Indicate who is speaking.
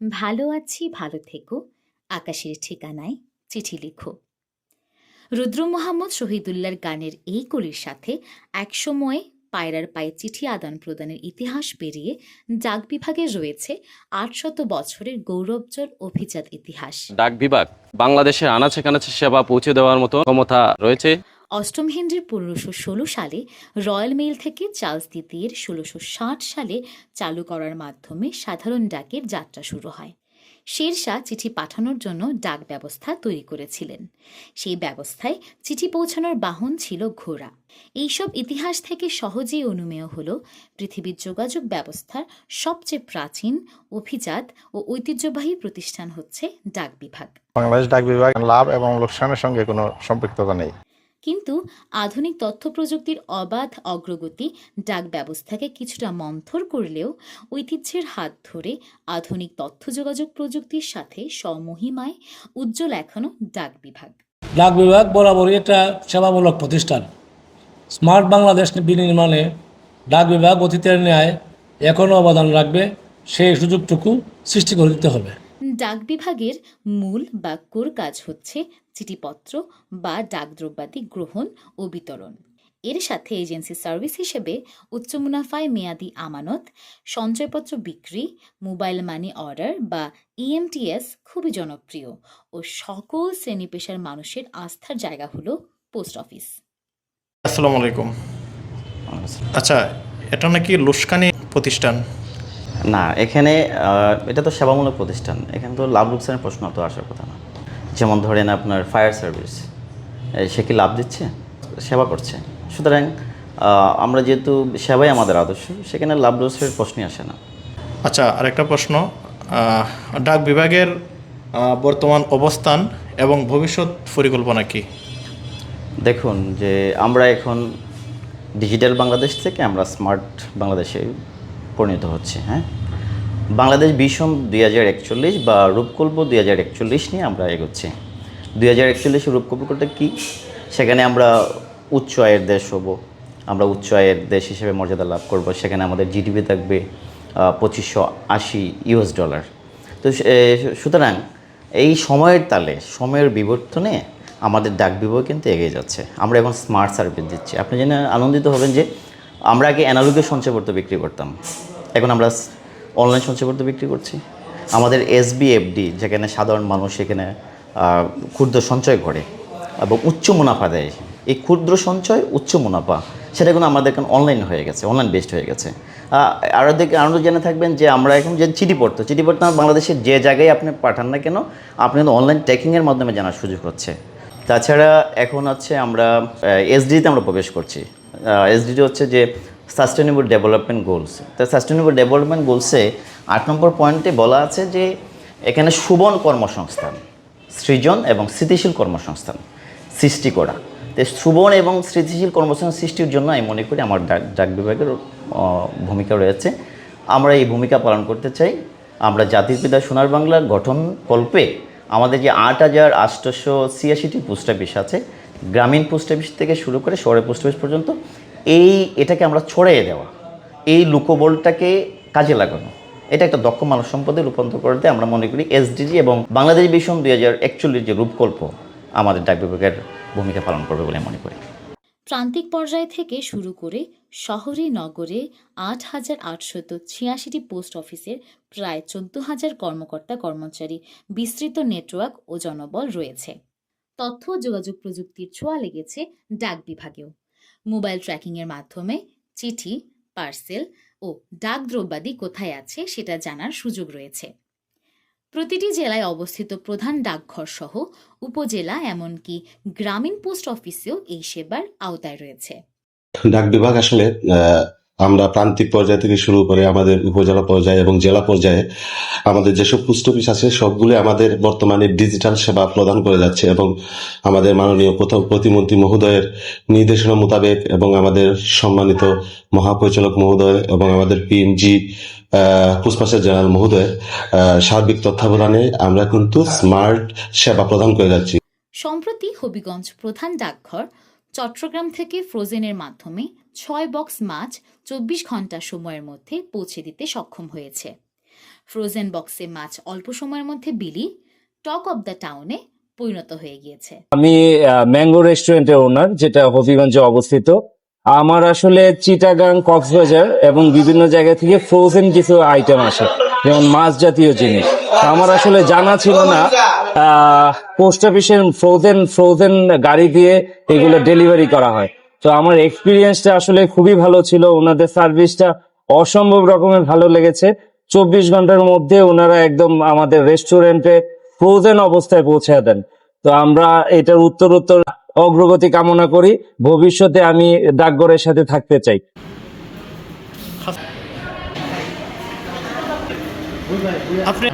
Speaker 1: ভালো আছি, ভালো থেকো। আকাশের ঠিকানায় চিঠি লিখো। রুদ্র মোহাম্মদ শহীদুল্লাহর গানের এই কলির সাথে একসময় পায়রার পায়ে চিঠি আদান প্রদানের ইতিহাস পেরিয়ে ডাক বিভাগের রয়েছে ৮০০ বছরের গৌরবজ্জ্বল অভিজাত ইতিহাস।
Speaker 2: ডাক বিভাগ বাংলাদেশের আনাচে কানাচে সেবা পৌঁছে দেওয়ার মতো ক্ষমতা রয়েছে।
Speaker 1: অষ্টম হেনরির ১৫১৬ সালে রয়্যাল মেইল থেকে চার্লস দ্বিতীয়ের ১৬৬০ সালে চালু করার মাধ্যমে সাধারণ ডাকের যাত্রা শুরু হয়। শেরশাহ চিঠি পাঠানোর জন্য ডাক ব্যবস্থা তৈরি করেছিলেন। সেই ব্যবস্থায় চিঠি পৌঁছানোর বাহন ছিল ঘোড়া। এইসব ইতিহাস থেকে সহজেই অনুমেয় হল পৃথিবীর যোগাযোগ ব্যবস্থার সবচেয়ে প্রাচীন, অভিজাত ও ঐতিহ্যবাহী প্রতিষ্ঠান হচ্ছে ডাক বিভাগ।
Speaker 3: বাংলাদেশ ডাক বিভাগ লাভ এবং লোকসানের সঙ্গে কোনো সম্পৃক্ততা নেই।
Speaker 1: কিন্তু আধুনিক তথ্য প্রযুক্তির অবাধ অগ্রগতি ডাক ব্যবস্থাকে কিছুটা মন্থর করলেও ঐতিহ্যের হাত ধরে আধুনিক তথ্য যোগাযোগ প্রযুক্তির সাথে স্বমহিমায় উজ্জ্বল এখনও ডাক বিভাগ।
Speaker 4: ডাক বিভাগ বরাবরই একটা সেবামূলক প্রতিষ্ঠান। স্মার্ট বাংলাদেশ বিনির্মাণে ডাক বিভাগ অতীতের ন্যায় এখনও অবদান রাখবে, সেই সুযোগটুকু সৃষ্টি করে দিতে হবে।
Speaker 1: ডাক বিভাগের মূল বা কোর কাজ হচ্ছে চিঠিপত্র বা ডাকদ্রব্যাদি গ্রহণ ও বিতরণ। এর সাথে এজেন্সি সার্ভিস হিসেবে উচ্চ মুনাফায় মেয়াদি আমানত, সঞ্চয়পত্র বিক্রি, মোবাইল মানি অর্ডার বা ইএমটিএস খুবই জনপ্রিয় ও সকল শ্রেণী পেশার মানুষের আস্থার জায়গা হলো পোস্ট অফিস।
Speaker 5: আসসালামু আলাইকুম। আচ্ছা, এটা নাকি লুস্কানি প্রতিষ্ঠান?
Speaker 6: না, এখানে এটা তো সেবামূলক প্রতিষ্ঠান। এখানে তো লাভ লোকসানের প্রশ্ন তো আসার কথা না। যেমন ধরেন আপনার ফায়ার সার্ভিস, সে কি লাভ দিচ্ছে? সেবা করছে। সুতরাং আমরা যেহেতু সেবাই আমাদের আদর্শ, সেখানে লাভ লোকসানের প্রশ্নই আসে না।
Speaker 5: আচ্ছা, আরেকটা প্রশ্ন, ডাক বিভাগের বর্তমান অবস্থান এবং ভবিষ্যৎ পরিকল্পনা কি?
Speaker 6: দেখুন, যে আমরা এখন ডিজিটাল বাংলাদেশ থেকে আমরা স্মার্ট বাংলাদেশে পরিণত হচ্ছে। হ্যাঁ, বাংলাদেশ ভিশন 2041 বা রূপকল্প 2041 নিয়ে আমরা এগোচ্ছি। 2041 রূপকল্পটা কি? সেখানে আমরা উচ্চ আয়ের দেশ হব, আমরা উচ্চ আয়ের দেশ হিসেবে মর্যাদা লাভ করব। সেখানে আমাদের জিডিপি থাকবে $2580। তো সুতরাং এই সময়ের তালে, সময়ের বিবর্তনে আমাদের ডাক বিভাগ কিন্তু এগিয়ে যাচ্ছে। আমরা এখন স্মার্ট সার্ভিস দিচ্ছি। আপনি জেনে আনন্দিত হবেন যে আমরা আগে অ্যানালগের সঞ্চয়পত্র বিক্রি করতাম, এখন আমরা অনলাইন সঞ্চয়পত্র বিক্রি করছি। আমাদের এসবিএফডি, যেখানে সাধারণ মানুষ সেখানে ক্ষুদ্র সঞ্চয় করে এবং উচ্চ মুনাফা দেয়, এই ক্ষুদ্র সঞ্চয় উচ্চ মুনাফা সেটা কিন্তু আমাদের এখন অনলাইন হয়ে গেছে, অনলাইন বেসড হয়ে গেছে। আরও জেনে থাকবেন যে আমরা এখন যে চিঠিপত্র বাংলাদেশের যে জায়গায় আপনি পাঠান না কেন, আপনি কিন্তু অনলাইন ট্র্যাকিংয়ের মাধ্যমে জানার সুযোগ হচ্ছে। তাছাড়া এখন হচ্ছে আমরা এসডিতে আমরা প্রবেশ করছি। এসডিটি হচ্ছে যে সাস্টেনেবল ডেভেলপমেন্ট গোলস। তা সাস্টেনেবল ডেভেলপমেন্ট গোলসে 8 নম্বর পয়েন্টে বলা আছে যে এখানে সুবন কর্মসংস্থান, সৃজন এবং স্থিতিশীল কর্মসংস্থান সৃষ্টি করা। তো সুবন এবং স্থিতিশীল কর্মসংস্থান সৃষ্টির জন্য আমি মনে করি আমার ডাক বিভাগের ভূমিকা রয়েছে। আমরা এই ভূমিকা পালন করতে চাই। আমরা জাতির পিতা সোনার বাংলার গঠন কল্পে আমাদের যে 8886টি পোস্ট অফিস আছে, গ্রামীণ পোস্ট অফিস থেকে শুরু করে শহরের পোস্ট অফিস পর্যন্ত, এটাকে আমরা ছড়িয়ে দেওয়া, এই লোকবলটাকে কাজে লাগানো, এটা একটা দক্ষ মানব সম্পদে রূপান্তর করতে আমরা মনে করি এসডিজি এবং বাংলাদেশ ভিশন 2041 যে রূপকল্প আমাদের ডাক বিভাগের ভূমিকা পালন করবে বলে মনে করি।
Speaker 1: প্রান্তিক পর্যায় থেকে শুরু করে শহরে নগরে 8886টি পোস্ট অফিসের প্রায় 14,000 কর্মকর্তা কর্মচারী, বিস্তৃত নেটওয়ার্ক ও জনবল রয়েছে। তথ্য ও যোগাযোগ প্রযুক্তির ছোঁয়া লেগেছে ডাক বিভাগেও। মোবাইল ট্র্যাকিংয়ের মাধ্যমে চিঠি, পার্সেল ও ডাকদ্রব্যাদি কোথায় আছে সেটা জানার সুযোগ রয়েছে। প্রতিটি জেলায় অবস্থিত প্রধান ডাকঘর সহ উপজেলা এমনকি গ্রামীণ পোস্ট অফিসেও এই সেবার আওতায় রয়েছে।
Speaker 7: ডাক বিভাগ আসলে আমরা প্রান্তিক পর্যায় থেকে শুরু করে আমাদের উপজেলা পর্যায়ে এবং জেলা পর্যায়ে আমাদের যেসব পোস্ট অফিস আছে সবগুলো আমাদের বর্তমানে ডিজিটাল সেবা প্রদান করে যাচ্ছে এবং আমাদের মাননীয় প্রথম প্রতিমন্ত্রী মহোদয়ের নির্দেশনা মোতাবেক এবং আমাদের সম্মানিত মহাপরিচালক মহোদয় এবং আমাদের পিএমজি পোস্টমাস্টার জেনারেল মহোদয়ের সার্বিক তত্ত্বাবধানে আমরা কিন্তু স্মার্ট সেবা প্রদান করে যাচ্ছি।
Speaker 1: সম্প্রতি হবিগঞ্জ প্রধান ডাকঘর চট্টগ্রাম থেকে ফ্রোজেনের মাধ্যমে 6 বক্স মাছ 24 ঘন্টা সময়ের মধ্যে পৌঁছে দিতে সক্ষম হয়েছে। ফ্রোজেন বক্সে মাছ অল্প সময়ের মধ্যে বিলি টক অব দ্য টাউনে পরিণত হয়ে গিয়েছে।
Speaker 8: আমি ম্যাঙ্গো রেস্টুরেন্টের ওনার, যেটা হবিগঞ্জে অবস্থিত। আমার আসলে চিটাগাং, কক্সবাজার এবং বিভিন্ন জায়গা থেকে ফ্রোজেন কিছু আইটেম আসে, যেমন মাছ জাতীয় জিনিস। আমার আসলে জানা ছিল না পোস্ট অফিসের ফ্রোজেন গাড়ি দিয়ে এগুলো ডেলিভারি করা হয়। তো আমার এক্সপিরিয়েন্সটা আসলে খুবই ভালো ছিল, ওনাদের সার্ভিসটা অসম্ভব রকমের ভালো লেগেছে। 24 ঘন্টার মধ্যে ওনারা একদম আমাদের রেস্টুরেন্টে ফ্রোজেন অবস্থায় পৌঁছে দেন। তো আমরা এটার উত্তরোত্তর অগ্রগতি কামনা করি। ভবিষ্যতে আমি ডাকঘরের সাথে থাকতে চাই।
Speaker 5: আপনি